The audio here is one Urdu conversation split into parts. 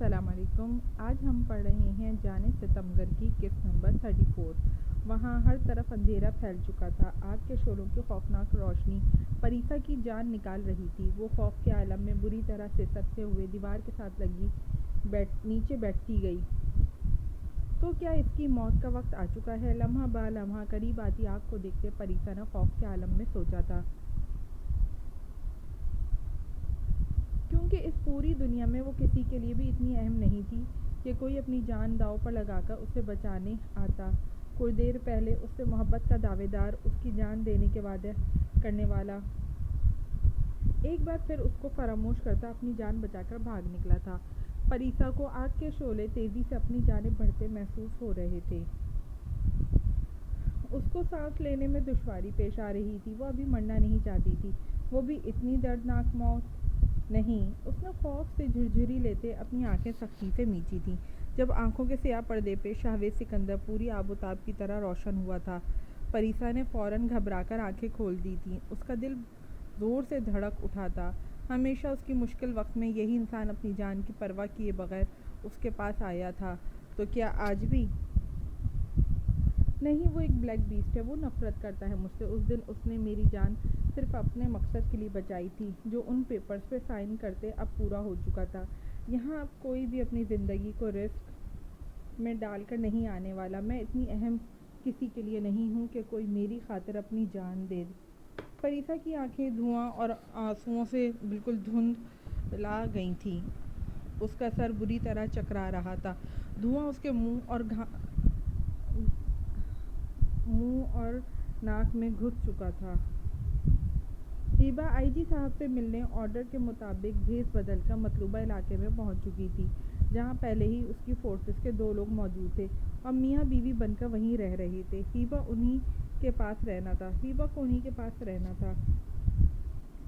السلام علیکم۔ آج ہم پڑھ رہے ہیں جان ستمگر کی قسط نمبر 34۔ وہاں ہر طرف اندھیرا پھیل چکا تھا۔ آگ کے شعلوں کی خوفناک روشنی پریسا کی جان نکال رہی تھی۔ وہ خوف کے عالم میں بری طرح سے سکتے ہوئے دیوار کے ساتھ لگی نیچے بیٹھتی گئی۔ تو کیا اس کی موت کا وقت آ چکا ہے؟ لمحہ بہ لمحہ قریب آتی آگ کو دیکھتے پریسا نے خوف کے عالم میں سوچا تھا، کیونکہ اس پوری دنیا میں وہ کسی کے لیے بھی اتنی اہم نہیں تھی کہ کوئی اپنی جان داؤ پر لگا کر اسے بچانے آتا۔ کچھ دیر پہلے اس سے محبت کا دعوے دار، اس کی جان دینے کے وعدے کرنے والا، ایک بار پھر اس کو فراموش کرتا اپنی جان بچا کر بھاگ نکلا تھا۔ پریسا کو آگ کے شعلے تیزی سے اپنی جانب بڑھتے محسوس ہو رہے تھے۔ اس کو سانس لینے میں دشواری پیش آ رہی تھی۔ وہ ابھی مرنا نہیں چاہتی تھی، وہ بھی اتنی دردناک موت نہیں۔ اس نے خوف سے جھرجھری لیتے اپنی آنکھیں سختی سے میچی تھیں۔ جب آنکھوں کے سیاہ پردے پہ شہوِ سکندر پوری آب و تاب کی طرح روشن ہوا تھا، پریسا نے فوراً گھبرا کر آنکھیں کھول دی تھیں۔ اس کا دل زور سے دھڑک اٹھا تھا۔ ہمیشہ اس کی مشکل وقت میں یہی انسان اپنی جان کی پرواہ کیے بغیر اس کے پاس آیا تھا، تو کیا آج بھی؟ نہیں، وہ ایک بلیک بیسٹ ہے۔ وہ نفرت کرتا ہے مجھ سے۔ اس دن اس نے میری جان صرف اپنے مقصد کے لیے بچائی تھی، جو ان پیپرز پہ سائن کرتے اب پورا ہو چکا تھا۔ یہاں اب کوئی بھی اپنی زندگی کو رسک میں ڈال کر نہیں آنے والا۔ میں اتنی اہم کسی کے لیے نہیں ہوں کہ کوئی میری خاطر اپنی جان دے۔ پریسا کی آنکھیں دھواں اور آنسوؤں سے بالکل دھندلا گئی تھیں۔ اس کا سر بری طرح چکرا رہا تھا۔ دھواں اس کے منہ اور ناک میں گھس چکا تھا۔ ہیبا آئی جی صاحب سے ملنے آرڈر کے مطابق بھیس بدل کر مطلوبہ علاقے میں پہنچ چکی تھی، جہاں پہلے ہی اس کی فورسز کے 2 لوگ موجود تھے اور میاں بیوی بن کر وہیں رہ رہے تھے۔ ہیبا کو انہی کے پاس رہنا تھا۔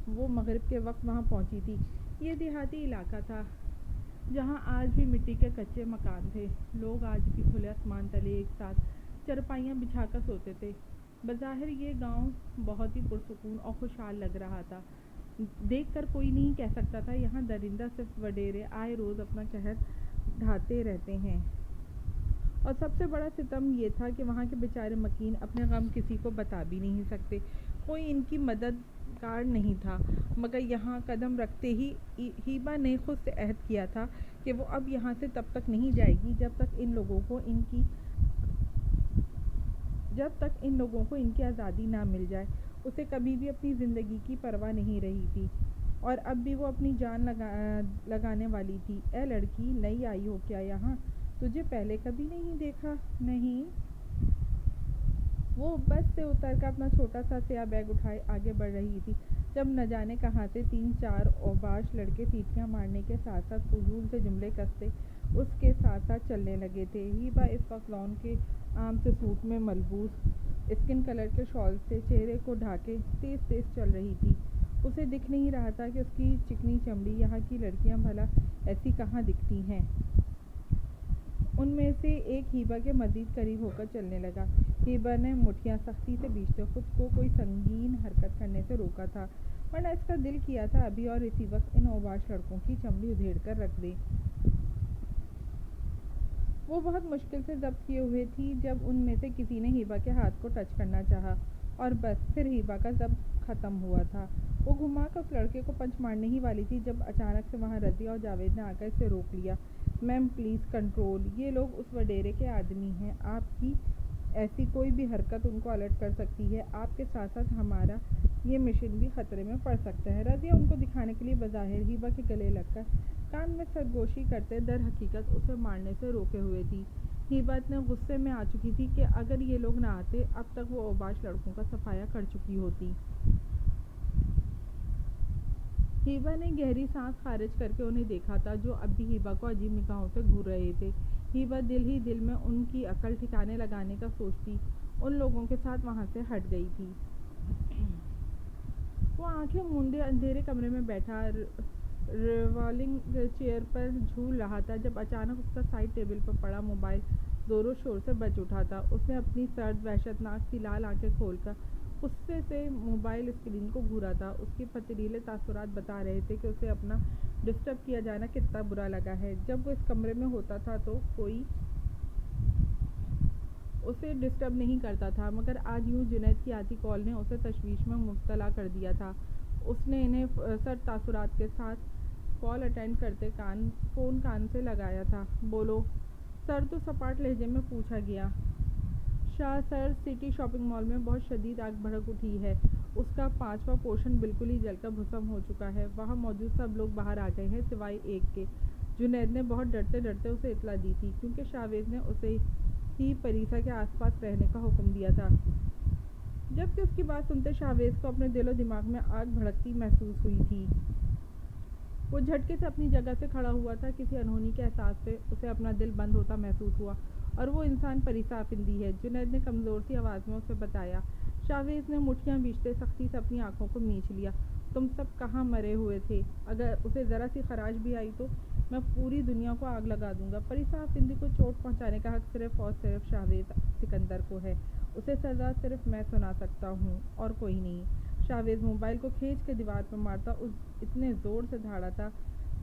وہ مغرب کے وقت وہاں پہنچی تھی۔ یہ دیہاتی علاقہ تھا، جہاں آج بھی مٹی کے کچے مکان تھے۔ لوگ آج بھی کھلے آسمان تلے ایک ساتھ چارپائیاں بچھا کر سوتے تھے۔ بظاہر یہ گاؤں بہت ہی پرسکون اور خوشحال لگ رہا تھا۔ دیکھ کر کوئی نہیں کہہ سکتا تھا یہاں درندہ صرف وڈیرے آئے روز اپنا قہر ڈھاتے رہتے ہیں۔ اور سب سے بڑا ستم یہ تھا کہ وہاں کے بیچارے مکین اپنے غم کسی کو بتا بھی نہیں سکتے۔ کوئی ان کی مددگار نہیں تھا۔ مگر یہاں قدم رکھتے ہی ہیبا نے خود سے عہد کیا تھا کہ وہ اب یہاں سے تب تک نہیں جائے گی جب تک ان لوگوں کو ان کی آزادی نہ مل جائے۔ اسے کبھی بھی اپنی زندگی کی پرواہ نہیں رہی تھی، اور اب بھی وہ اپنی جان لگانے والی تھی۔ اے لڑکی، نئی آئی ہو کیا یہاں؟ تجھے پہلے کبھی نہیں دیکھا۔ نہیں۔ وہ بس سے اتر کر اپنا چھوٹا سا سیاہ بیگ اٹھائے آگے بڑھ رہی تھی، جب نہ جانے کہاں سے 3-4 اوباش لڑکے سیٹیاں مارنے کے ساتھ ساتھ فضول سے جملے کستے اس کے ساتھ ساتھ چلنے لگے تھے۔ ہیبا اس وقت لان کے عام سے سوٹ میں ملبوس اسکن کلر کے شال سے چہرے کو ڈھانکے تیز تیز چل رہی تھی۔ اسے دکھ نہیں رہا تھا کہ اس کی چکنی چمڑی یہاں کی لڑکیاں بھلا ایسی کہاں دکھتی ہیں۔ ان میں سے ایک ہیبا کے مزید قریب ہو کر چلنے لگا۔ ہیبا نے مٹھیاں سختی سے بیچتے خود کو کوئی سنگین حرکت کرنے سے روکا تھا، ورنہ اس کا دل کیا تھا ابھی اور اسی وقت ان اوباش لڑکوں کی چمڑی ادھیڑ کر رکھ دے۔ وہ بہت مشکل سے ضبط کیے ہوئے تھی جب ان میں سے کسی نے ہیبا کے ہاتھ کو ٹچ کرنا چاہا، اور بس پھر ہیبا کا ضبط ختم ہوا تھا۔ وہ گھما کر اس لڑکے کو پنچ مارنے ہی والی تھی جب اچانک سے وہاں رضیہ اور جاوید نے آ کر اسے روک لیا۔ میم پلیز کنٹرول، یہ لوگ اس وڈیرے کے آدمی ہیں۔ آپ کی ایسی کوئی بھی حرکت ان کو الرٹ کر سکتی ہے۔ آپ کے ساتھ ساتھ ہمارا یہ مشن بھی خطرے میں پڑ سکتا ہے۔ رضیہ ان کو دکھانے کے لیے بظاہر ہیبا کے گلے لگ کر کان میں سرگوشی کرتے در حقیقت اسے مارنے سے روکے ہوئے تھی۔ ہیبا اتنے غصے میں آ چکی تھی کہ اگر یہ لوگ نہ آتے اب تک وہ اوباش لڑکوں کا صفایا کر چکی ہوتی۔ ہیبا نے گہری سانس خارج کر کے انہیں دیکھا تھا، جو اب بھی ہیبا کو عجیب نگاہوں سے گھور رہے تھے۔ ہیبا دل ہی دل میں ان کی عقل ٹھکانے لگانے کا سوچتی ان لوگوں کے ساتھ وہاں سے ہٹ گئی تھی۔ وہ آنکھیں موندے اندھیرے کمرے میں بیٹھا ریولنگ چیئر پر جھول رہا تھا جب اچانک اس کا سائیڈ ٹیبل پر پڑا موبائل زور و شور سے بج اٹھا تھا۔ اس نے اپنی سرد وحشتناک سی لال آنکھیں کھول کر غصے سے موبائل اسکرین کو گھورا تھا۔ اس کے پتریلے تاثرات بتا رہے تھے کہ اسے اپنا ڈسٹرب کیا جانا کتنا برا لگا ہے۔ جب وہ اس کمرے میں ہوتا تھا تو کوئی اسے ڈسٹرب نہیں کرتا تھا، مگر آج یوں جنید کی آتی کال نے اسے تشویش میں مبتلا کر دیا تھا۔ اس نے انہیں سرد تاثرات کے ساتھ کال اٹینڈ کرتے فون کان سے لگایا تھا۔ بولو سر، تو سپاٹ لہجے میں پوچھا گیا۔ شاہ سر، سٹی شاپنگ مال میں بہت شدید آگ بھڑک اٹھی ہے۔ اس کا 5واں پورشن بالکل ہی جل کر بھسم ہو چکا ہے۔ وہاں موجود سب لوگ باہر آ گئے ہیں سوائے ایک کے۔ جنید نے بہت ڈرتے ڈرتے اسے اطلاع دی تھی، کیونکہ شاویز نے اسے ہی پریسا کے آس پاس رہنے کا حکم دیا تھا۔ جبکہ اس کی بات سنتے شاویز کو اپنے دل و دماغ میں آگ بھڑکتی محسوس ہوئی تھی۔ وہ جھٹکے سے اپنی جگہ سے کھڑا ہوا تھا۔ کسی انہونی کے احساس سے اسے اپنا دل بند ہوتا محسوس ہوا، اور وہ انسان پریسا افندی ہے۔ جنید نے کمزور سی آواز میں اسے بتایا۔ شاویز نے مٹھیاں بھیجتے سختی سے اپنی آنکھوں کو مینچ لیا۔ تم سب کہاں مرے ہوئے تھے؟ اگر اسے ذرا سی خراش بھی آئی تو میں پوری دنیا کو آگ لگا دوں گا۔ پریسا افندی کو چوٹ پہنچانے کا حق صرف اور صرف شاویز سکندر کو ہے۔ اسے سزا صرف میں سنا سکتا ہوں اور کوئی نہیں۔ شاویز موبائل کو کھینچ کے دیوار پر مارتا اتنے زور سے دھاڑا تھا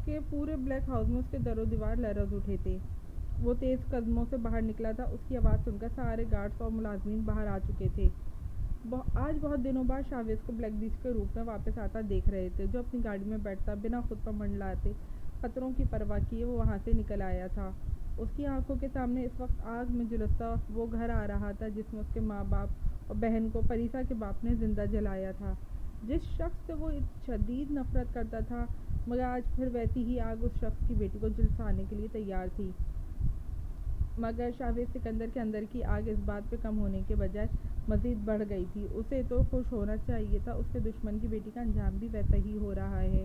کہ پورے بلیک ہاؤس میں اس کے در و دیوار لرز اٹھے تھے۔ وہ تیز قدموں سے باہر نکلا تھا۔ اس کی آواز سن کر سارے گارڈز اور ملازمین باہر آ چکے تھے۔ آج بہت دنوں بعد شاویز کو بلیک بیسٹ کے روپ میں واپس آتا دیکھ رہے تھے، جو اپنی گاڑی میں بیٹھتا بنا خود پر منڈلاتے خطروں کی پرواہ کیے وہ وہاں سے نکل آیا تھا۔ اس کی آنکھوں کے سامنے اس وقت آگ میں جھلستا وہ گھر آ رہا تھا جس میں اس کے ماں باپ اور بہن کو پریسا کے باپ نے زندہ جلایا تھا، جس شخص سے وہ شدید نفرت کرتا تھا، مگر آج پھر ویسی ہی آگ اس شخص کی بیٹی کو جھلسانے کے لیے تیار تھی۔ مگر شاویز سکندر کے اندر کی آگ اس بات پہ کم ہونے کے بجائے مزید بڑھ گئی تھی۔ اسے تو خوش ہونا چاہیے تھا، اس کے دشمن کی بیٹی کا انجام بھی ویسا ہی ہو رہا ہے،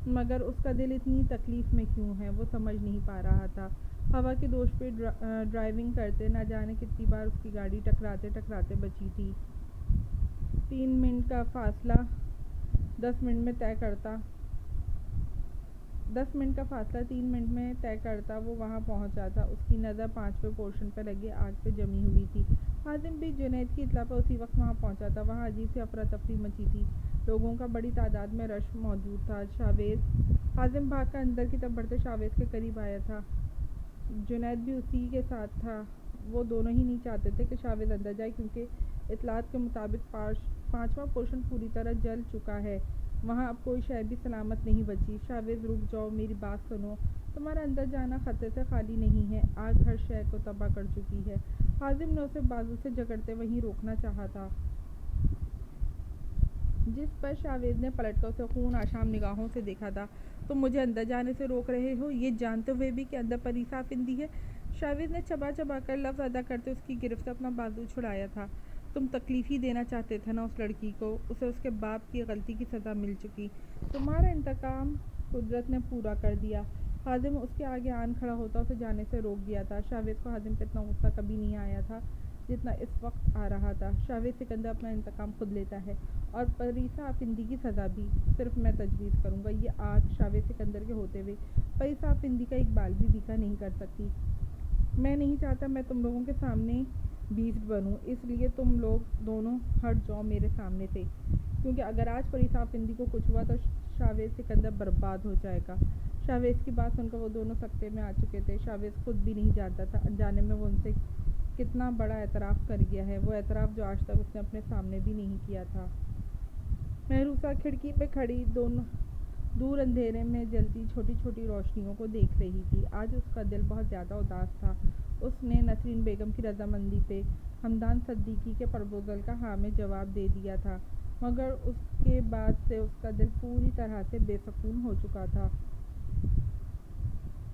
مگر اس کا دل اتنی تکلیف میں کیوں ہے وہ سمجھ نہیں پا رہا تھا۔ ہوا کے دوش پہ ڈرائیونگ کرتے نہ جانے کتنی بار اس کی گاڑی ٹکراتے ٹکراتے بچی تھی۔ 3 منٹ کا فاصلہ 10 منٹ میں طے کرتا 10 منٹ کا فاصلہ 3 منٹ میں طے کرتا وہ وہاں پہنچا تھا۔ اس کی نظر 5ویں پورشن پر لگی آگ پہ جمی ہوئی تھی۔ حازم بھی جنید کی اطلاع پر اسی وقت وہاں پہنچا تھا۔ وہاں عجیب سی افراتفری مچی تھی، لوگوں کا بڑی تعداد میں رش موجود تھا۔ حازم بھاگ کر اندر کی طرف بڑھتے شاویز کے قریب آیا تھا۔ جنید بھی اسی کے ساتھ تھا۔ وہ دونوں ہی نہیں چاہتے تھے کہ شاویز اندر جائے، کیونکہ اطلاعات کے مطابق 5واں پورشن پوری طرح جل چکا ہے۔ وہاں اب کوئی شے بھی سلامت نہیں بچی۔ شاویز رک جاؤ، میری بات سنو، تمہارا اندر جانا خطرے سے خالی نہیں ہے، آگ ہر شے کو تباہ کر چکی ہے۔ حازم نے اسے بازو سے جکڑتے وہیں روکنا چاہا تھا، جس پر شاویز نے پلٹ کر اسے خون آشام نگاہوں سے دیکھا تھا۔ تم مجھے اندر جانے سے روک رہے ہو، یہ جانتے ہوئے بھی کہ اندر پریسا افندی ہے؟ شاویز نے چبا چبا کر لفظ ادا کرتے اس کی گرفت سے اپنا بازو چھڑایا تھا۔ تم تکلیف ہی دینا چاہتے تھے نا اس لڑکی کو، اسے اس کے باپ کی غلطی کی سزا مل چکی، تمہارا انتقام قدرت نے پورا کر دیا۔ حازم اس کے آگے آن کھڑا ہوتا اسے جانے سے روک دیا تھا۔ شاویز کو حازم پہ اتنا غصہ کبھی نہیں آیا تھا جتنا اس وقت آ رہا تھا۔ شاویز سکندر اپنا انتقام خود لیتا ہے، اور پریسا افندی کی سزا بھی صرف میں تجویز کروں گا۔ یہ آگ شاویز سکندر کے ہوتے ہوئے پریسا افندی کا ایک بال بھی دکھا نہیں کر سکتی۔ میں نہیں چاہتا میں تم لوگوں کے سامنے بیسٹ بنوں، اس لیے تم لوگ دونوں ہٹ جاؤ میرے سامنے سے، کیونکہ اگر آج پریسا افندی کو کچھ ہوا تو شاویز سکندر برباد ہو جائے گا۔ شاویز کی بات سن کر وہ دونوں سکتے میں آ چکے تھے۔ شاویز خود بھی نہیں جانتا تھا انجانے میں وہ ان سے کتنا بڑا اعتراف کر گیا ہے، وہ اعتراف جو آج تک اس نے اپنے سامنے بھی نہیں کیا تھا۔ محروسہ کھڑکی پہ کھڑی دور اندھیرے میں جلتی چھوٹی چھوٹی روشنیوں کو دیکھ رہی تھی۔ آج اس کا دل بہت زیادہ اداس تھا۔ اس نے نسرین بیگم کی رضامندی پہ حمدان صدیقی کے پرپوزل کا ہاں میں جواب دے دیا تھا، مگر اس کے بعد سے اس کا دل پوری طرح سے بے سکون ہو چکا تھا۔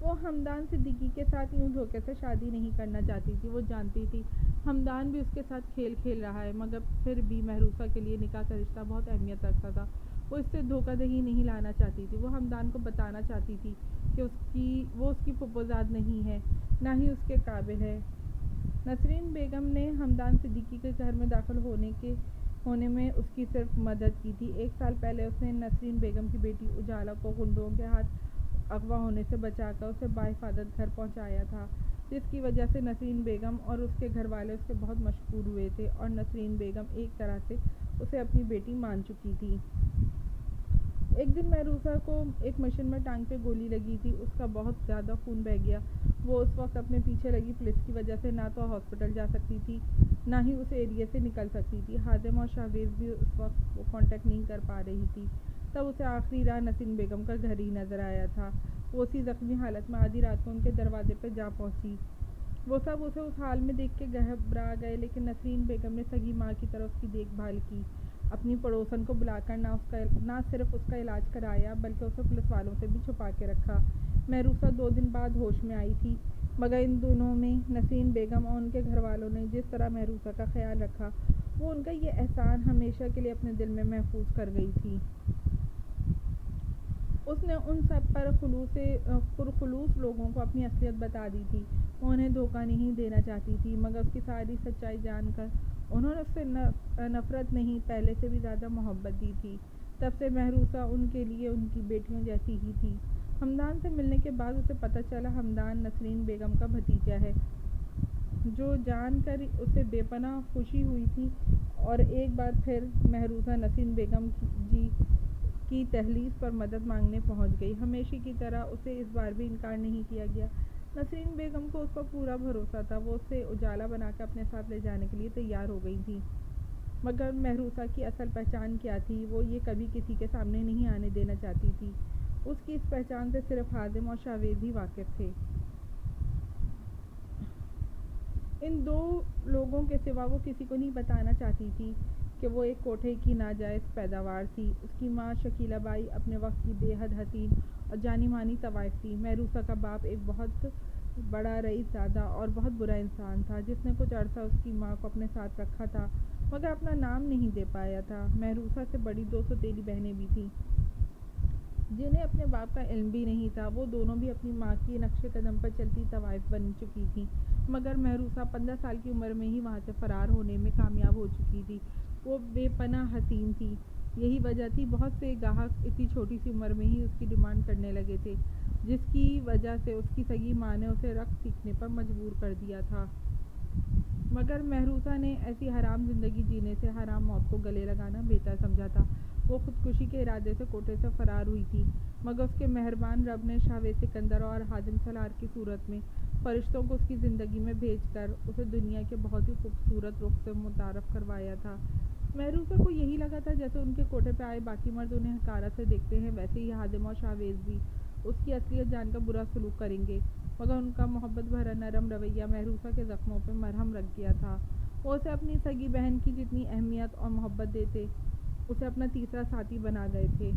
وہ حمدان صدیقی کے ساتھ یوں دھوکے سے شادی نہیں کرنا چاہتی تھی۔ وہ جانتی تھی حمدان بھی اس کے ساتھ کھیل کھیل رہا ہے، مگر پھر بھی محروسہ کے لیے نکاح کا رشتہ بہت اہمیت رکھتا تھا۔ وہ اس سے دھوکہ دہی نہیں لانا چاہتی تھی۔ وہ حمدان کو بتانا چاہتی تھی کہ وہ اس کی پھپھوزاد نہیں ہے، نہ ہی اس کے قابل ہے۔ نسرین بیگم نے حمدان صدیقی کے گھر میں داخل ہونے میں اس کی صرف مدد کی تھی۔ 1 سال پہلے اس نے نسرین بیگم کی بیٹی اجالا کو غنڈوں کے ہاتھ اغوا ہونے سے بچا کر اسے باحفاظت گھر پہنچایا تھا۔ جس کی وجہ سے نسرین بیگم اور اس کے گھر والے اس کے بہت مشہور ہوئے تھے، اور نسرین بیگم ایک طرح سے اسے اپنی بیٹی مان چکی تھی۔ ایک دن محروسہ کو ایک مشین میں ٹانگ پہ گولی لگی تھی، اس کا بہت زیادہ خون بہہ گیا۔ وہ اس وقت اپنے پیچھے لگی پولیس کی وجہ سے نہ تو ہاسپٹل جا سکتی تھی، نہ ہی اس ایریے سے نکل سکتی تھی۔ خادم اور شاویز بھی اس وقت کانٹیکٹ نہیں کر پا رہی تھی۔ تب اسے آخری راہ نسرین بیگم کا گھر ہی نظر آیا تھا۔ وہ اسی زخمی حالت میں آدھی رات کو ان کے دروازے پہ جا پہنچی۔ وہ سب اسے اس حال میں دیکھ کے گھبرا گئے، لیکن نسرین بیگم نے سگی ماں کی طرح اس کی دیکھ بھال کی۔ اپنی پڑوسن کو بلا کر نہ صرف اس کا علاج کرایا بلکہ اسے پولیس والوں سے بھی چھپا کے رکھا۔ محروسہ 2 دن بعد ہوش میں آئی تھی، مگر ان دنوں میں نسرین بیگم اور ان کے گھر والوں نے جس طرح محروسہ کا خیال رکھا، وہ ان کا یہ احسان ہمیشہ کے لیے اپنے دل میں محفوظ کر گئی تھی۔ اس نے ان سب پرخلوص لوگوں کو اپنی اصلیت بتا دی تھی۔ وہ انہیں دھوکہ نہیں دینا چاہتی تھی، مگر اس کی ساری سچائی جان کر انہوں نے اس سے نفرت نہیں، پہلے سے بھی زیادہ محبت دی تھی۔ تب سے محروسہ ان کے لیے ان کی بیٹیوں جیسی ہی تھی۔ ہمدان سے ملنے کے بعد اسے پتہ چلا ہمدان نسرین بیگم کا بھتیجا ہے، جو جان کر اسے بے پناہ خوشی ہوئی تھی، اور ایک بار پھر محروسہ نسرین بیگم جی کی دہلیز پر مدد مانگنے پہنچ گئی۔ ہمیشہ کی طرح اسے اس بار بھی انکار نہیں کیا گیا۔ نسرین بیگم کو اس پر پورا بھروسہ تھا، وہ اسے اجالا بنا کے اپنے ساتھ لے جانے کے لیے تیار ہو گئی تھی۔ مگر محروسہ کی اصل پہچان کیا تھی، وہ یہ کبھی کسی کے سامنے نہیں آنے دینا چاہتی تھی۔ اس کی اس پہچان سے صرف خادم اور شاویز ہی واقف تھے۔ ان 2 لوگوں کے سوا وہ کسی کو نہیں بتانا چاہتی تھی کہ وہ ایک کوٹھے کی ناجائز پیداوار تھی۔ اس کی ماں شکیلہ بائی اپنے وقت کی بے حد حسین اور جانی مانی طوائف تھی۔ محروسہ کا باپ ایک بہت بڑا رئیس زادہ اور بہت برا انسان تھا، جس نے کچھ عرصہ اس کی ماں کو اپنے ساتھ رکھا تھا، مگر اپنا نام نہیں دے پایا تھا۔ محروسہ سے بڑی 2 سوتیلی بہنیں بھی تھیں، جنہیں اپنے باپ کا علم بھی نہیں تھا۔ وہ دونوں بھی اپنی ماں کی نقش قدم پر چلتی طوائف بن چکی تھیں، مگر محروسہ 15 سال کی عمر میں ہی وہاں سے فرار ہونے میں کامیاب ہو چکی تھی۔ وہ بے پناہ حسین تھی، یہی وجہ تھی بہت سے گاہک اتنی چھوٹی سی عمر میں ہی اس کی ڈیمانڈ کرنے لگے تھے، جس کی وجہ سے اس کی سگی ماں نے اسے رقص سیکھنے پر مجبور کر دیا تھا۔ مگر محروسہ نے ایسی حرام زندگی جینے سے حرام موت کو گلے لگانا بہتر سمجھا تھا۔ وہ خودکشی کے ارادے سے کوٹھے سے فرار ہوئی تھی، مگر اس کے مہربان رب نے شاویز سکندر اور خادم سالار کی صورت میں فرشتوں کو اس کی زندگی میں بھیج کر اسے دنیا کے بہت ہی خوبصورت رخ سے متعارف کروایا تھا۔ محروسہ کو یہی لگا تھا جیسے ان کے کوٹھے پہ آئے باقی مرد انہیں حقارت سے دیکھتے ہیں، ویسے ہی خادم اور شاویز بھی اس کی اصلیت جان کر برا سلوک کریں گے، مگر ان کا محبت بھرا نرم رویہ محروسہ کے زخموں پہ مرہم رکھ گیا تھا۔ وہ اسے اپنی سگی بہن کی جتنی اہمیت اور محبت دیتے، اسے اپنا تیسرا ساتھی بنا گئے تھے،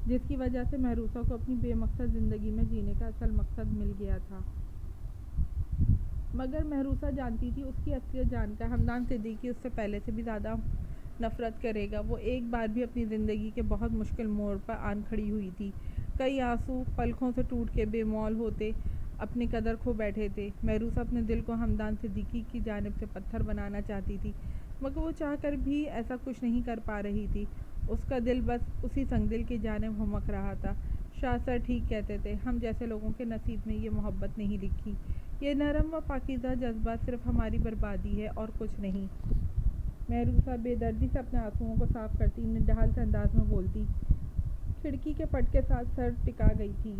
جس کی وجہ سے محروسہ کو اپنی بے مقصد زندگی میں جینے کا اصل مقصد مل گیا تھا۔ مگر محروسہ جانتی تھی اس کی اصلیت جان کر ہمدان صدیقی اس سے پہلے سے بھی زیادہ نفرت کرے گا۔ وہ ایک بار بھی اپنی زندگی کے بہت مشکل موڑ پر آن کھڑی ہوئی تھی۔ کئی آنسو پلکوں سے ٹوٹ کے بے مول ہوتے اپنی قدر کھو بیٹھے تھے۔ محروسہ اپنے دل کو ہمدان صدیقی کی جانب سے پتھر بنانا چاہتی تھی، مگر وہ چاہ کر بھی ایسا کچھ نہیں کر پا رہی تھی۔ اس کا دل بس اسی سنگ دل کی جانب ہمک رہا تھا۔ شاہ سر ٹھیک کہتے تھے، ہم جیسے لوگوں کے نصیب میں یہ محبت نہیں لکھی۔ یہ نرم و پاکیزہ جذبہ صرف ہماری بربادی ہے اور کچھ نہیں۔ محروسہ بے دردی سے اپنے آنسوؤں کو صاف کرتی نڈھال سے انداز میں بولتی، کھڑکی کے پٹ کے ساتھ سر ٹکا گئی تھی۔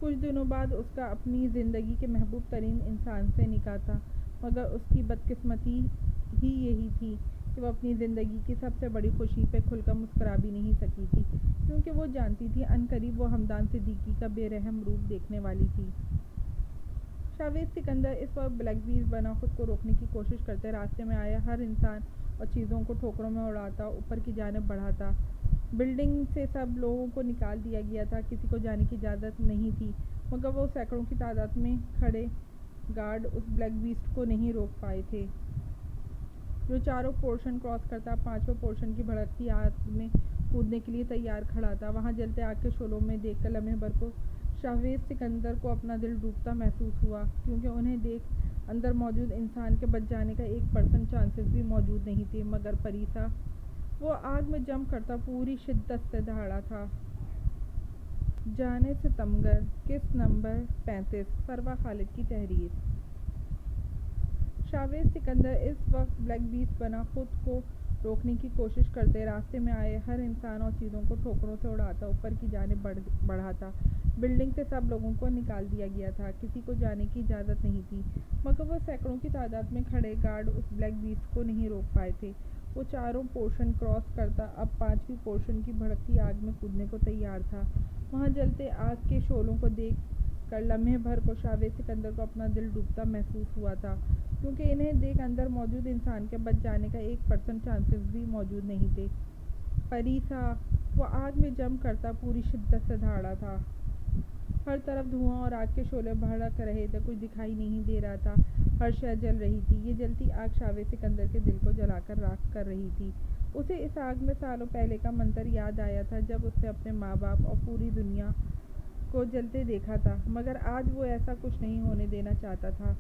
کچھ دنوں بعد اس کا اپنی زندگی کے محبوب ترین انسان سے نکاح تھا، مگر اس کی بدقسمتی ہی یہی تھی کہ وہ اپنی زندگی کی سب سے بڑی خوشی پہ کھل کر مسکرا بھی نہیں سکی تھی، کیونکہ وہ جانتی تھی عنقریب وہ ہمدان صدیقی کا بے رحم روپ دیکھنے والی تھی۔ شاویز سکندر اس وقت بلیک بیز بنا خود کو روکنے کی کوشش کرتے راستے میں آیا ہر انسان اور چیزوں کو ٹھوکروں میں اڑاتا اوپر کی جانب بڑھاتا۔ بلڈنگ سے سب لوگوں کو نکال دیا گیا تھا، کسی کو جانے کی اجازت نہیں تھی، مگر وہ سینکڑوں کی تعداد میں کھڑے گارڈ اس بلیک بیسٹ کو نہیں روک پائے تھے، جو چاروں پورشن کراس کرتا 5ویں پورشن کی بھڑکتی آگ میں کودنے کے لیے تیار کھڑا تھا۔ وہاں جلتے آگ کے شعلوں میں دیکھ کر لمحے بھر کو شاویز سکندر کو اپنا دل ڈوبتا محسوس ہوا، کیونکہ انہیں دیکھ اندر موجود انسان کے بچ جانے کا 1% چانسز بھی موجود نہیں تھے۔ مگر پریسا وہ آگ میں جم کرتا پوری شدت سے دہاڑا تھا۔ جانے ستمگر قسط نمبر 35 فروہ خالد کی تحریر۔ شاویز سکندر اس وقت بلیک بیسٹ بنا خود کو روکنے کی کوشش کرتے راستے میں آئے ہر انسان اور چیزوں کو ٹھوکروں سے اڑاتا اوپر کی جانب بڑھاتا۔ بلڈنگ سے سب لوگوں کو نکال دیا گیا تھا، کسی کو جانے کی اجازت نہیں تھی، مگر وہ سینکڑوں کی تعداد میں کھڑے گارڈ اس بلیک بیسٹ کو نہیں روک پائے تھے۔ وہ چاروں پورشن کراس کرتا اب پانچویں پورشن کی بھڑکتی آگ میں کودنے کو تیار تھا۔ وہاں جلتے آگ کے شعلوں کو دیکھ کر لمحے بھر کو شاویز سکندر کو اپنا دل ڈوبتا محسوس ہوا تھا، کیونکہ انہیں دیکھ اندر موجود انسان کے بچ جانے کا 1% چانسز بھی موجود نہیں تھے۔ پریسا وہ آگ میں جم کرتا پوری شدت سے دھاڑا تھا۔ ہر طرف دھواں اور آگ کے شعلے بھڑک رہے تھے، کچھ دکھائی نہیں دے رہا تھا، ہر شے جل رہی تھی۔ یہ جلتی آگ شاویز سکندر کے دل کو جلا کر راکھ کر رہی تھی۔ اسے اس آگ میں سالوں پہلے کا منظر یاد آیا تھا جب اس نے اپنے ماں باپ اور پوری دنیا کو جلتے دیکھا تھا، مگر آج وہ ایسا کچھ نہیں ہونے دینا چاہتا تھا۔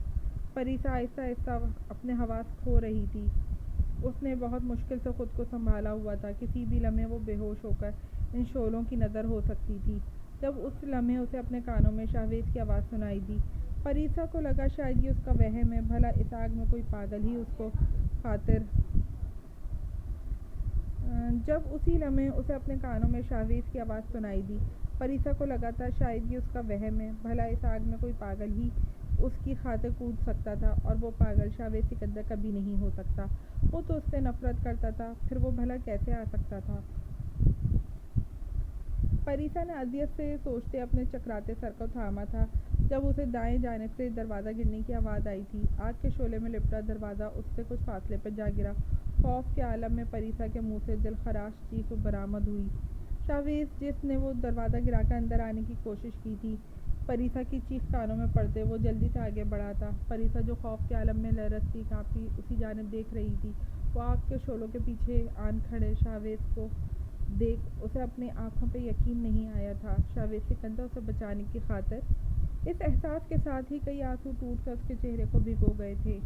پریسا آہستہ آہستہ اپنے حواس کھو رہی تھی۔ اس نے بہت مشکل سے خود کو سنبھالا ہوا تھا، کسی بھی لمحے وہ بے ہوش ہو کر ان شعلوں کی نظر ہو سکتی تھی۔ جب اس لمحے اسے اپنے کانوں میں شاویز کی آواز سنائی دی، پریسا کو لگا شاید یہ اس کا وہم ہے، بھلا اس آگ میں کوئی پاگل ہی اس کو خاطر۔ جب اسی لمحے اسے اپنے کانوں میں شاویز کی آواز سنائی دی، پریسا کو لگا تھا شاید یہ اس کا وہم ہے، بھلا اس آگ میں کوئی پاگل ہی اس کی خاطر کود سکتا تھا، اور وہ پاگل شاویز سکندر کبھی نہیں ہو سکتا۔ وہ تو اس سے نفرت کرتا تھا، پھر وہ بھلا کیسے آ سکتا تھا؟ پریسا نے اذیت سے سوچتے اپنے چکراتے سر کو تھاما تھا جب اسے دائیں جانب سے دروازہ گرنے کی آواز آئی تھی۔ آگ کے شعلے میں لپٹا دروازہ اس سے کچھ فاصلے پر جا گرا۔ خوف کے عالم میں پریسا کے منہ سے دل خراش چیخ برآمد ہوئی۔ شاویز، جس نے وہ دروازہ گرا کر اندر آنے کی کوشش کی تھی، پریسا کی چیخ کانوں میں پڑتے وہ جلدی سے آگے بڑھا تھا۔ پریسا، جو خوف کے عالم میں لرزتی کانپتی اسی جانب دیکھ رہی تھی، وہ آگ کے شعلوں کے پیچھے آن کھڑے شاویز کو دیکھ اسے اپنی آنکھوں پہ یقین نہیں آیا تھا۔ شاویز سکندر اسے بچانے کی خاطر! اس احساس کے ساتھ ہی کئی آنسو ٹوٹ کر اس کے چہرے کو بھگو گئے تھے۔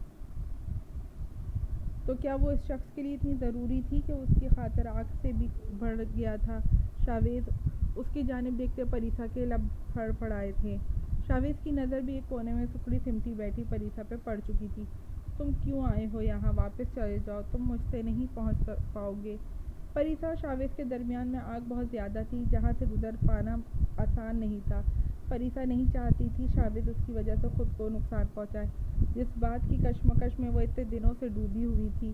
تو کیا وہ اس شخص کے لیے اتنی ضروری تھی کہ اس کی خاطر آگ سے بھی بڑھ گیا تھا؟ شاویز! اس کی جانب دیکھتے پریسا کے لب پھڑپڑائے تھے۔ شاویز کی نظر بھی ایک کونے میں سکڑی سمٹی بیٹھی پریسا پہ پڑ چکی تھی۔ تم کیوں آئے ہو یہاں؟ واپس چلے جاؤ، تم مجھ سے نہیں پہنچ پاؤ گے۔ پریسا اور شاویز کے درمیان میں آگ بہت زیادہ تھی، جہاں سے گزر پانا آسان نہیں تھا۔ پریسا نہیں چاہتی تھی شاویز اس کی وجہ سے خود کو نقصان پہنچائے۔ جس بات کی کشمکش میں وہ اتنے دنوں سے ڈوبی ہوئی تھی،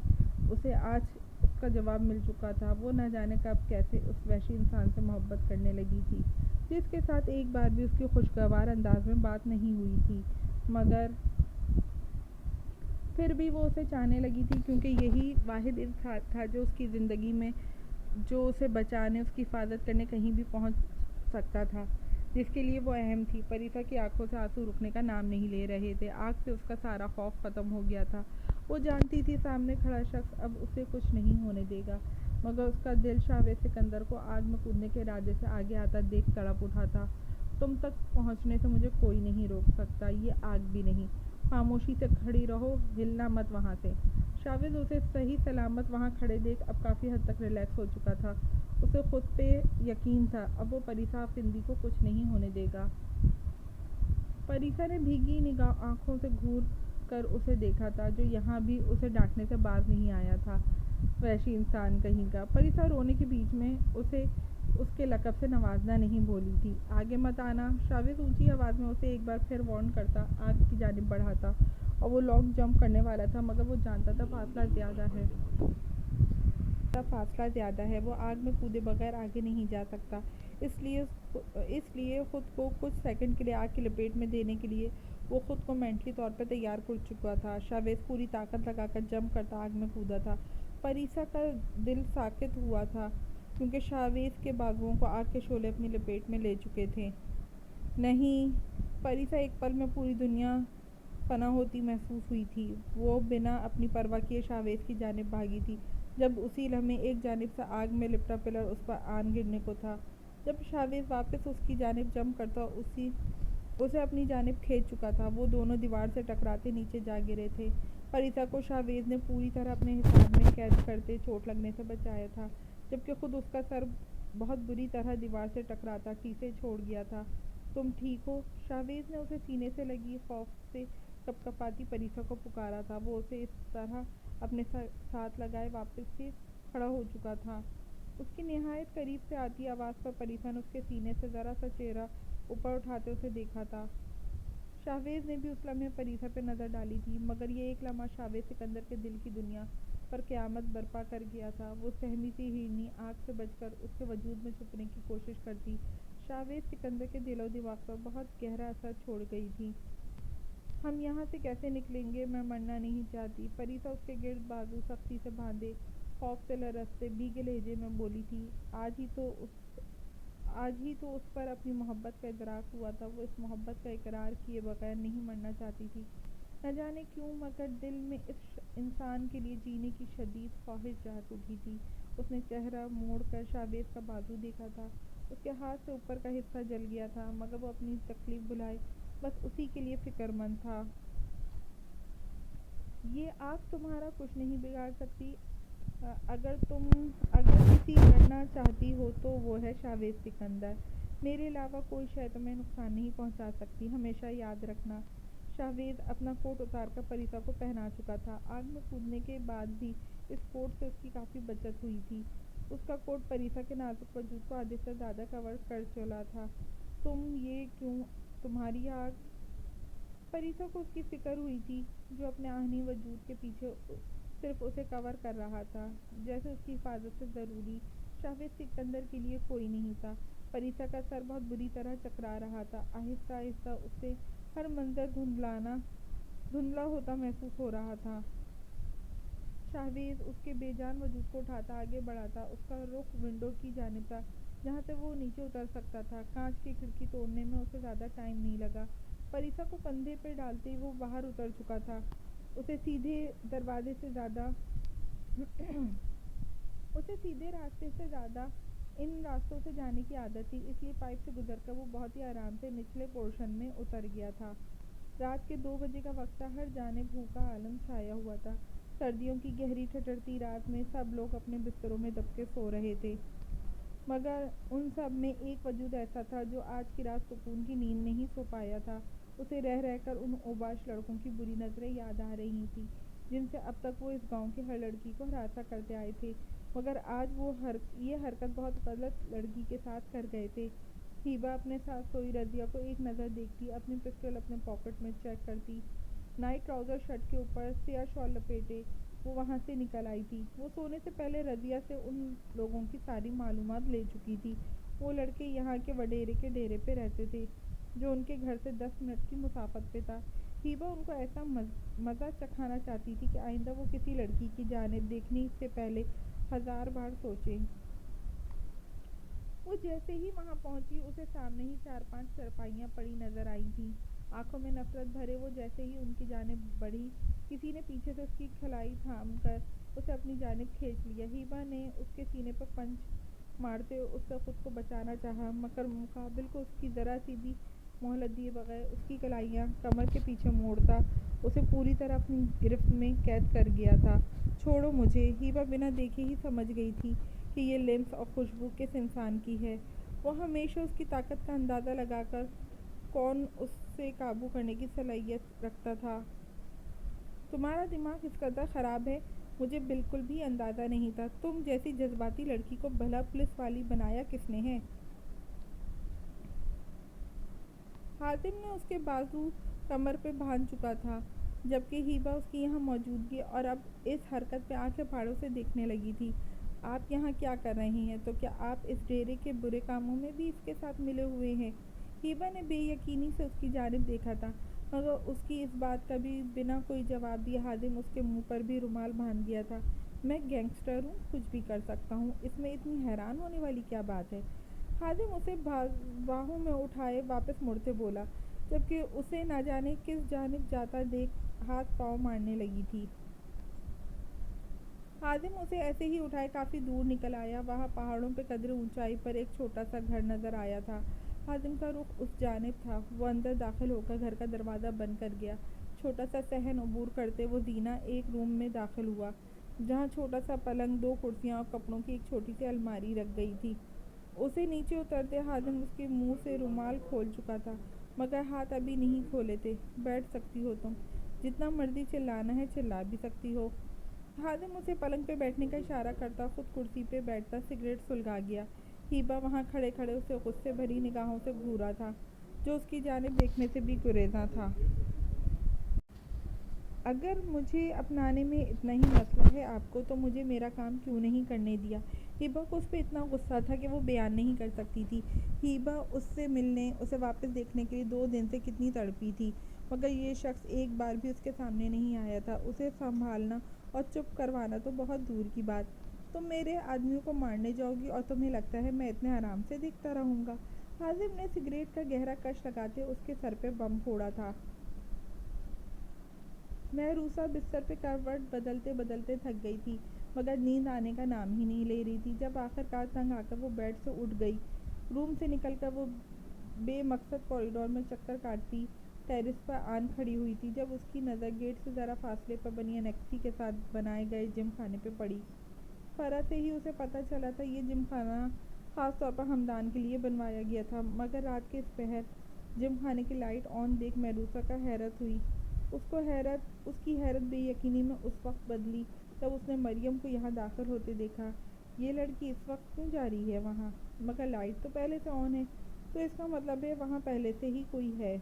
اسے آج اس کا جواب مل چکا تھا۔ وہ نہ جانے کب کیسے اس وحشی انسان سے محبت کرنے لگی تھی، جس کے ساتھ ایک بار بھی اس کی خوشگوار انداز میں بات نہیں ہوئی تھی، مگر پھر بھی وہ اسے چاہنے لگی تھی، کیونکہ یہی واحد انسان تھا جو اس کی زندگی میں، جو اسے بچانے، اس کی حفاظت کرنے کہیں بھی پہنچ سکتا تھا، جس کے لیے وہ اہم تھی۔ پریسا کی آنکھوں سے آنسو رکنے کا نام نہیں لے رہے تھے۔ آگ سے اس کا سارا خوف ختم ہو گیا تھا۔ وہ جانتی تھی سامنے کھڑا شخص اب اسے کچھ نہیں ہونے دے گا، مگر اس کا دل شاویز سکندر کو آگ میں کودنے کے ارادے سے آگے آتا دیکھ تڑپ اٹھا تھا۔ تم تک پہنچنے سے مجھے کوئی نہیں روک سکتا، یہ آگ بھی نہیں۔ خاموشی سے کھڑی رہو، ہلنا مت وہاں سے۔ شاویز اسے صحیح سلامت وہاں کھڑے دیکھ اب کافی حد تک ریلیکس ہو چکا تھا۔ اسے خود پہ یقین تھا، اب وہ پریسا آفرندی کو کچھ نہیں ہونے دے گا۔ پریسا نے بھیگی نگاہ آنکھوں سے گھور کر اسے دیکھا تھا، جو یہاں بھی اسے ڈانٹنے سے باز نہیں آیا تھا۔ وحشی انسان کہیں کا! پریسا رونے کے بیچ میں اسے اس کے لقب سے نوازنا نہیں بھولی تھی۔ آگے مت آنا! شاویز اونچی آواز میں اسے ایک بار پھر وارن کرتا آگ کی جانب بڑھاتا، اور وہ لانگ جمپ کرنے والا تھا، مگر وہ جانتا تھا فاصلہ زیادہ ہے، وہ آگ میں کودے بغیر آگے نہیں جا سکتا۔ اس لیے خود کو کچھ سیکنڈ کے لیے آگ کی لپیٹ میں دینے کے لیے وہ خود کو مینٹلی طور پر تیار کر چکا تھا۔ شاویز پوری طاقت لگا کر جمپ کرتا آگ میں کودا تھا۔ پریسا کا دل ساکت ہوا تھا، کیونکہ شاویز کے بازوؤں کو آگ کے شعلے اپنی لپیٹ میں لے چکے تھے۔ نہیں! پریسا ایک پل میں پوری دنیا فنا ہوتی محسوس ہوئی تھی۔ وہ بنا اپنی پرواہ کیے شاویز کی جانب بھاگی تھی، جب اسی لمحے ایک جانب سے آگ میں لپٹا پلر اس پر آن گرنے کو تھا۔ جب شاویز واپس اس کی جانب جمپ کرتا اسے اپنی جانب کھینچ چکا تھا۔ وہ دونوں دیوار سے ٹکراتے نیچے جا گرے تھے۔ پریسا کو شاویز نے پوری طرح اپنے حساب میں قید کرتے چوٹ لگنے سے بچایا تھا، جبکہ خود اس کا سر بہت بری طرح دیوار سے ٹکراتا ٹیسے چھوڑ گیا تھا۔ تم ٹھیک ہو؟ شاویز نے اسے سینے سے لگی خوف سے کپکپاتی پریسا کو پکارا تھا۔ وہ اسے اس طرح اپنے ساتھ لگائے واپس سے کھڑا ہو چکا تھا۔ اس کی نہایت قریب سے آتی آواز پر پریسا نے اس کے سینے سے ذرا سا چہرہ اوپر اٹھاتے اسے دیکھا تھا۔ شاویز نے بھی اس لمحے پریسا پہ نظر ڈالی تھی، مگر یہ ایک لمحہ شاویز سکندر کے دل کی دنیا پر قیامت برپا کر گیا تھا۔ وہ سہمی سی ہرنی آگ سے بچ کر اس کے وجود میں چھپنے کی کوشش کرتی شاویز سکندر کے دل و دماغ پر بہت گہرا اثر چھوڑ گئی تھی۔ ہم یہاں سے کیسے نکلیں گے؟ میں مرنا نہیں چاہتی۔ پریسا اس کے گرد بازو سختی سے باندھے خوف سے لرزتے بھیگے لہجے میں بولی تھی۔ آج ہی تو اس پر اپنی محبت کا ادراک ہوا تھا۔ وہ اس محبت کا اقرار کیے بغیر نہیں مرنا چاہتی تھی۔ نہ جانے کیوں مگر دل میں اس انسان کے لیے جینے کی شدید خواہش جاگ اٹھی تھی۔ اس نے چہرہ موڑ کر شاویز کا بازو دیکھا تھا۔ اس کے ہاتھ سے اوپر کا حصہ جل گیا تھا، مگر وہ اپنی تکلیف بھلائے بس اسی کے لیے فکر مند تھا۔ یہ آگ تمہارا کچھ نہیں بگاڑ سکتی۔ اگر کسی لڑنا چاہتی ہو تو وہ ہے شاویز سکندر۔ میرے علاوہ کوئی شے تمہیں نقصان نہیں پہنچا سکتی، ہمیشہ یاد رکھنا۔ شاویز اپنا کوٹ اتار کر پریسا کو پہنا چکا تھا۔ آگ میں کودنے کے بعد بھی اس کوٹ سے اس کی کافی بچت ہوئی تھی۔ اس کا کوٹ پریسا کے نازک وجود کو آدھے سے زیادہ کور کر چلا تھا۔ یہ کیوں تمہاری آگ؟ پریسا کو اس کی فکر ہوئی تھی، جو اپنے آہنی وجود کے پیچھے صرف اسے کور کر رہا تھا، جیسے اس کی حفاظت سے ضروری شاویز سکندر کے لیے کوئی نہیں تھا۔ پریسا کا سر بہت بری طرح چکرا رہا تھا۔ آہستہ آہستہ اسے ہر منظر دھندلا ہوتا محسوس ہو رہا تھا۔ شاویز اس کے بے جان وجود کو اٹھاتا آگے بڑھاتا۔ اس کا رخ ونڈو کی جانب تھا، جہاں سے وہ نیچے اتر سکتا تھا۔ کانچ کی کھڑکی توڑنے میں اسے زیادہ ٹائم نہیں لگا۔ پریسا کو کندھے پہ ڈالتے ہی وہ باہر اتر چکا تھا۔ اسے سیدھے راستے سے زیادہ ان راستوں سے جانے کی عادت تھی، اس لیے پائپ سے گزر کر وہ بہت ہی آرام سے نچلے پورشن میں اتر گیا تھا۔ رات کے 2 بجے کا وقت تھا۔ ہر جانب بھوک کا عالم چھایا ہوا تھا۔ سردیوں کی گہری ٹھٹرتی رات میں سب لوگ اپنے بستروں میں دب کے سو رہے تھے، مگر ان سب میں ایک وجود ایسا تھا جو آج کی رات سکون کی نیند نہیں سو پایا تھا۔ اسے رہ رہ کر ان اوباش لڑکوں کی بری نظریں یاد آ رہی تھیں، جن سے اب تک وہ اس گاؤں کی ہر لڑکی کو ہراساں کرتے آئے تھے، مگر آج وہ یہ حرکت بہت غلط لڑکی کے ساتھ کر گئے تھے۔ ہیبا اپنے ساتھ سوئی رضیہ کو ایک نظر دیکھتی، اپنی پسٹل اپنے پاکٹ میں چیک کرتی۔ نائٹ ٹراؤزر شرٹ کے اوپر سیاہ شال لپیٹے وہ وہاں سے نکل آئی تھی۔ وہ سونے سے پہلے رضیہ سے ان لوگوں کی ساری معلومات لے چکی تھی۔ وہ لڑکے یہاں کے وڈیرے کے ڈیرے پہ رہتے تھے، جو ان کے گھر سے 10 منٹ کی مسافت پہ تھا۔ ہیبا ان کو ایسا مزہ چکھانا چاہتی تھی کہ آئندہ وہ کسی لڑکی کی جانب دیکھنے سے پہلے 1000 بار سوچیں۔ وہ جیسے ہی وہاں پہنچی، اسے سامنے ہی 4-5 چارپائیاں پڑی نظر آئی تھیں۔ آنکھوں میں نفرت بھرے وہ جیسے ہی ان کی جانب بڑھی، کسی نے پیچھے سے اس کی کلائی تھام کر اسے اپنی جانب کھینچ لیا۔ ہیبا نے اس کے سینے پر پنچ مارتے اس سے خود کو بچانا چاہا، مگر مقابل کو اس کی ذرا سی بھی مہلت دیے بغیر اس کی کلائیاں کمر کے پیچھے موڑتا اسے پوری طرح اپنی گرفت میں قید کر گیا تھا۔ چھوڑو مجھے! ہیبا بنا دیکھے ہی سمجھ گئی تھی کہ یہ لمس اور خوشبو کس انسان کی ہے۔ وہ ہمیشہ اس کی طاقت کا اندازہ لگا کر کون اسے قابو کرنے کی صلاحیت رکھتا تھا۔ تمہارا دماغ اس قدر خراب ہے؟ مجھے بالکل بھی اندازہ نہیں تھا۔ تم جیسی جذباتی لڑکی کو بھلا پولیس والی بنایا کس نے ہے؟ حازم نے اس کے بازو کمر پہ باندھ چکا تھا، جبکہ ہیبا اس کی یہاں موجودگی اور اب اس حرکت پہ آنکھیں پھاڑے اسے دیکھنے لگی تھی۔ آپ یہاں کیا کر رہی ہیں؟ تو کیا آپ اس ڈیرے کے برے کاموں میں بھی اس کے ساتھ ملے ہوئے ہیں؟ ہیبا نے بے یقینی سے اس کی جانب دیکھا تھا، مگر اس کی اس بات کا بھی بنا کوئی جواب دیے حازم اس کے منہ پر بھی رومال باندھ دیا تھا۔ میں گینگسٹر ہوں، کچھ بھی کر سکتا ہوں، اس میں اتنی حیران ہونے والی کیا بات ہے؟ حازم اسے باہوں میں اٹھائے واپس مڑتے بولا، جبکہ اسے نہ جانے کس جانب جاتا دیکھ ہاتھ پاؤں مارنے لگی تھی۔ حازم اسے ایسے ہی اٹھائے کافی دور نکل آیا۔ وہاں پہاڑوں پہ قدرے اونچائی پر ایک چھوٹا سا گھر نظر آیا تھا۔ حازم کا رخ اس جانب تھا۔ وہ اندر داخل ہو کر گھر کا دروازہ بند کر گیا۔ چھوٹا سا صحن عبور کرتے وہ زینہ ایک روم میں داخل ہوا، جہاں چھوٹا سا پلنگ، 2 کرسیاں اور کپڑوں کی ایک چھوٹی سی الماری رکھ گئی تھی۔ اسے نیچے اترتے خادم اس کے منہ سے رومال کھول چکا تھا، مگر ہاتھ ابھی نہیں کھولے تھے۔ بیٹھ سکتی ہو تم، جتنا مرضی چلانا ہے چلا بھی سکتی ہو۔ خادم اسے پلنگ پہ بیٹھنے کا اشارہ کرتا خود کرسی پہ بیٹھتا سگریٹ سلگا گیا۔ ہیبا وہاں کھڑے کھڑے اسے غصے بھری نگاہوں سے گھورا تھا، جو اس کی جانب دیکھنے سے بھی گریزاں تھا۔ اگر مجھے اپنانے میں اتنا ہی مسئلہ ہے آپ کو، تو مجھے میرا کام کیوں نہیں کرنے دیا؟ ہیبا کو اس پہ اتنا غصہ تھا کہ وہ بیان نہیں کر سکتی تھی۔ ہیبا اس سے ملنے، اسے واپس دیکھنے کے لیے 2 دن سے کتنی تڑپی تھی، مگر یہ شخص ایک بار بھی اس کے سامنے نہیں آیا تھا۔ اسے سنبھالنا اور چپ کروانا تو بہت دور کی بات۔ تم میرے آدمیوں کو مارنے جاؤ گی اور تمہیں لگتا ہے میں اتنے آرام سے دیکھتا رہوں گا؟ خادم نے سگریٹ کا گہرا کش لگاتے اس کے سر پہ بم پھوڑا تھا۔ محروسہ بستر پہ کروٹ بدلتے بدلتے تھک گئی تھی، مگر نیند آنے کا نام ہی نہیں لے رہی تھی۔ جب آخر کار تنگ آ کر وہ بیڈ سے اٹھ گئی، روم سے نکل کر وہ بے مقصد کوریڈور میں چکر کاٹتی ٹیرس پر آن کھڑی ہوئی تھی، جب اس کی نظر گیٹ سے ذرا فاصلے پر بنی انیکسی کے ساتھ بنائے گئے جم خانے پہ پڑی۔ فرا سے ہی اسے پتہ چلا تھا یہ جم خانہ خاص طور پر ہمدان کے لیے بنوایا گیا تھا، مگر رات کے اس پہر جم خانے کی لائٹ آن دیکھ محروسہ کو حیرت ہوئی۔ اس کی حیرت بے یقینی میں اس وقت بدلی جب اس نے مریم کو یہاں داخل ہوتے دیکھا۔ یہ لڑکی اس وقت کیوں جا رہی ہے وہاں؟ مگر لائٹ تو پہلے سے آن ہے، تو اس کا مطلب ہے وہاں پہلے سے ہی کوئی ہے۔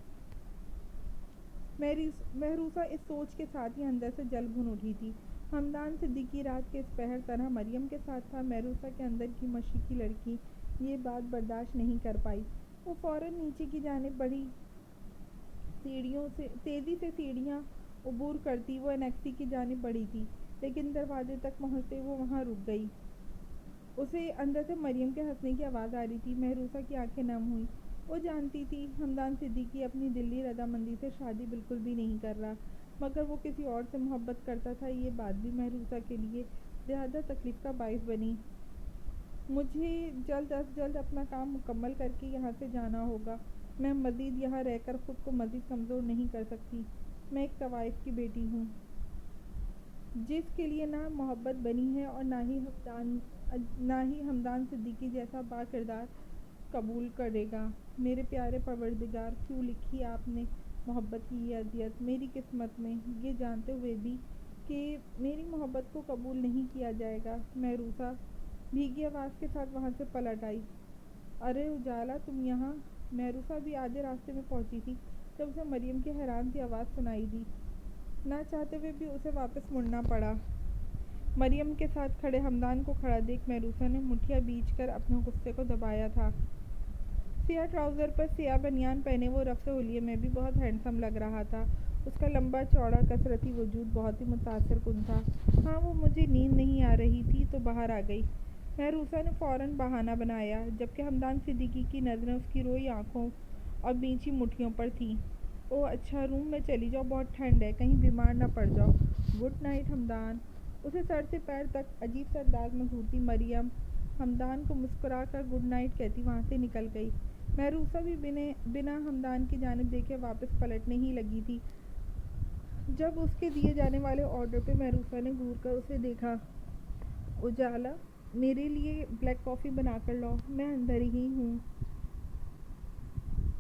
محروسہ اس سوچ کے ساتھ ہی اندر سے جل بھن اٹھی تھی۔ ہمدان صدیقی رات کے اس پہر تنہا مریم کے ساتھ تھا۔ محروسہ کے اندر کی مشرقی لڑکی یہ بات برداشت نہیں کر پائی۔ وہ فوراً نیچے کی جانب بڑھی، تیزی سے سیڑھیاں عبور کرتی وہ انیکسی کی جانب بڑھی تھی، لیکن دروازے تک پہنچتے وہ وہاں رک گئی۔ اسے اندر سے مریم کے ہنسنے کی آواز آ رہی تھی۔ محروسہ کی آنکھیں نم ہوئیں۔ وہ جانتی تھی ہمدان صدیقی اپنی دلی رضامندی سے شادی بالکل بھی نہیں کر رہا، مگر وہ کسی اور سے محبت کرتا تھا۔ یہ بات بھی محروسہ کے لیے زیادہ تکلیف کا باعث بنی۔ مجھے جلد از جلد اپنا کام مکمل کر کے یہاں سے جانا ہوگا۔ میں مزید یہاں رہ کر خود کو مزید کمزور نہیں کر سکتی۔ میں ایک طوائف کی بیٹی ہوں، جس کے لیے نہ محبت بنی ہے اور نہ ہی ہمدان صدیقی جیسا با کردار قبول کرے گا۔ میرے پیارے پروردگار، کیوں لکھی آپ نے محبت کی یہ اذیت میری قسمت میں، یہ جانتے ہوئے بھی کہ میری محبت کو قبول نہیں کیا جائے گا؟ محروسہ بھیگی آواز کے ساتھ وہاں سے پلٹ آئی۔ ارے اجالا، تم یہاں؟ محروسہ بھی آدھے راستے میں پہنچی تھی جب اسے مریم کی حیران سی آواز سنائی دی۔ نہ چاہتے ہوئے بھی اسے واپس مڑنا پڑا۔ مریم کے ساتھ کھڑے ہمدان کو کھڑا دیکھ محروسہ نے مٹھیاں بیچ کر اپنے غصے کو دبایا تھا۔ سیاہ ٹراؤزر پر سیاہ بنیان پہنے وہ رفع حلیے میں بھی بہت ہینڈسم لگ رہا تھا۔ اس کا لمبا چوڑا کثرتی وجود بہت ہی متاثر کن تھا۔ ہاں، وہ مجھے نیند نہیں آ رہی تھی تو باہر آ گئی، محروسہ نے فوراً بہانہ بنایا، جبکہ ہمدان صدیقی کی نظریں اس کی روئی آنکھوں اور بینچی مٹھیوں پر تھیں۔ اوہ اچھا، روم میں چلی جاؤ، بہت ٹھنڈ ہے، کہیں بیمار نہ پڑ جاؤ۔ Good night Hamdan. اسے سر سے پیر تک عجیب سے انداز میں گھورتی مریم ہمدان کو مسکرا کر گڈ نائٹ کہتی وہاں سے نکل گئی۔ محروسہ بھی بنا ہمدان کی جانب دیکھے واپس پلٹنے ہی لگی تھی، جب اس کے دیے جانے والے آرڈر پہ محروسہ نے گھور کر اسے دیکھا۔ اجالا، میرے لیے بلیک کافی بنا کر لاؤ، میں اندر ہی ہوں۔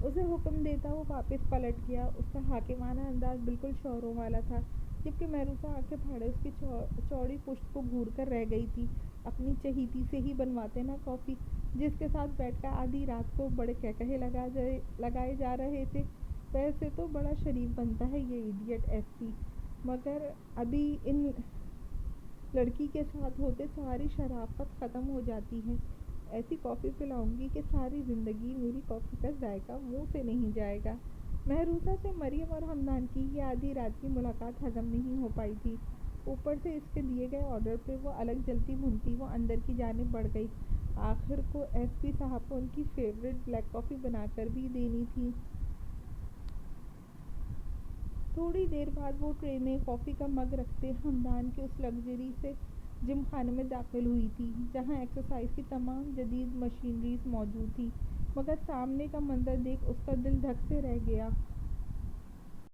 اسے حکم دیتا وہ واپس پلٹ گیا۔ اس کا حاکمانہ انداز بالکل شوہروں والا تھا، جبکہ محروسہ آنکھیں پھاڑے اس کی چوڑی پشت کو گھور کر رہ گئی تھی۔ اپنی چہیتی سے ہی بنواتے نا کافی، جس کے ساتھ بیٹھ کر آدھی رات کو بڑے کہکہے لگائے جا رہے تھے۔ ویسے تو بڑا شریف بنتا ہے یہ ایڈیٹ ایس پی، مگر ابھی ان لڑکی کے ساتھ ہوتے ساری شرافت ختم ہو جاتی ہے۔ ایسی کافی پلاؤں گی کہ ساری زندگی میری کافی کا ذائقہ منہ سے نہیں جائے گا۔ محروسہ سے مریم اور ہمدان کی یہ آدھی رات کی ملاقات ہضم نہیں ہو پائی تھی۔ اوپر سے اس کے دیے گئے آرڈر پہ وہ الگ جلتی بھنتی وہ اندر کی جانب بڑھ گئی۔ آخر کو ایس پی صاحب کو ان کی فیورٹ بلیک کافی بنا کر بھی دینی تھی۔ تھوڑی دیر بعد وہ ٹرے میں کافی کا مگ رکھتے ہمدان کے اس لگژری سے جم خانے میں داخل ہوئی تھی، جہاں ایکسرسائز کی تمام جدید مشینریز موجود تھی، مگر سامنے کا منظر دیکھ اس کا دل دھک سے رہ گیا۔